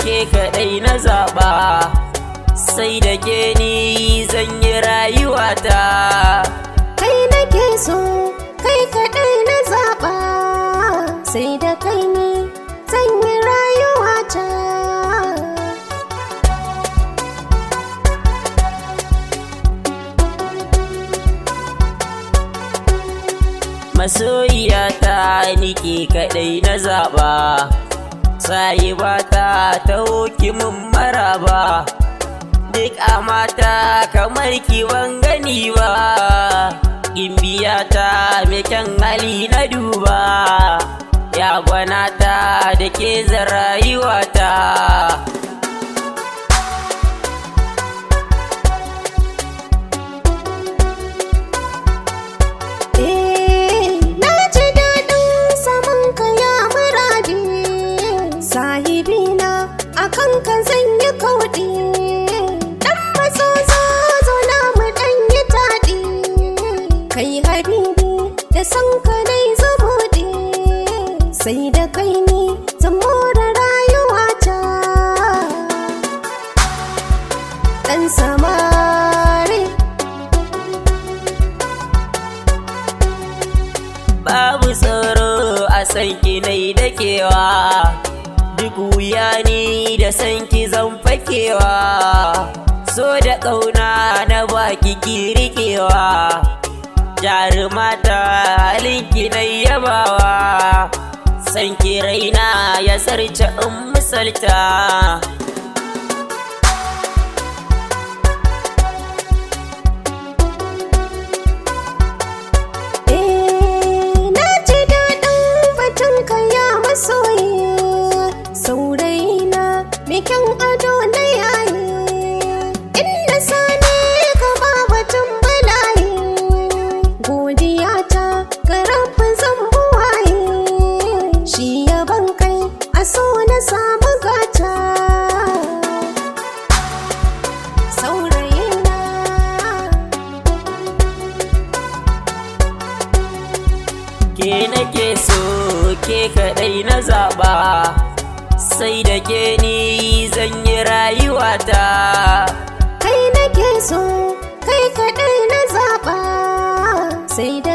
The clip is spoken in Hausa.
ke kaɗai na zaɓa, sai da ke ni zan yi rayuwata. Kai nake so, kai kaɗai na zaɓa, sai da kai ni zan yi rayuwata. Masoyiyata nike kaɗai na zaɓa, sahibata ta hoki mun maraba. Duk a mata kamar ki ban gani ba, gimbiyata mai kyan hali na duba, ya gwanata da ke zan rayuwata. Sahibina akan ka zan yi kauɗi, ɗan maso zo na mu ɗan yi taɗi. Kai habibi da san ka dai zumuɗi, sai da kai ni zan more rayuwata. Ɗan samari babu tsoro a san ki nai dakewa, duk wuya ni da san ki zan fakewa. So da ƙauna na baki ki riƙewa, jarumata halinki na yabawa. San ki raina ya sarce in misalta. Kyan ado na yayi, inda sani ka ba batun balayi. Godiya ta ga rabbi zan buwaye, shi yaban kai a so na samu gata. Saurayina ke nake so, ke kaɗai na zaɓa, sai da ke ni zan yi rayuwata. Kai nake so, kai kaɗai na zaɓa, sai da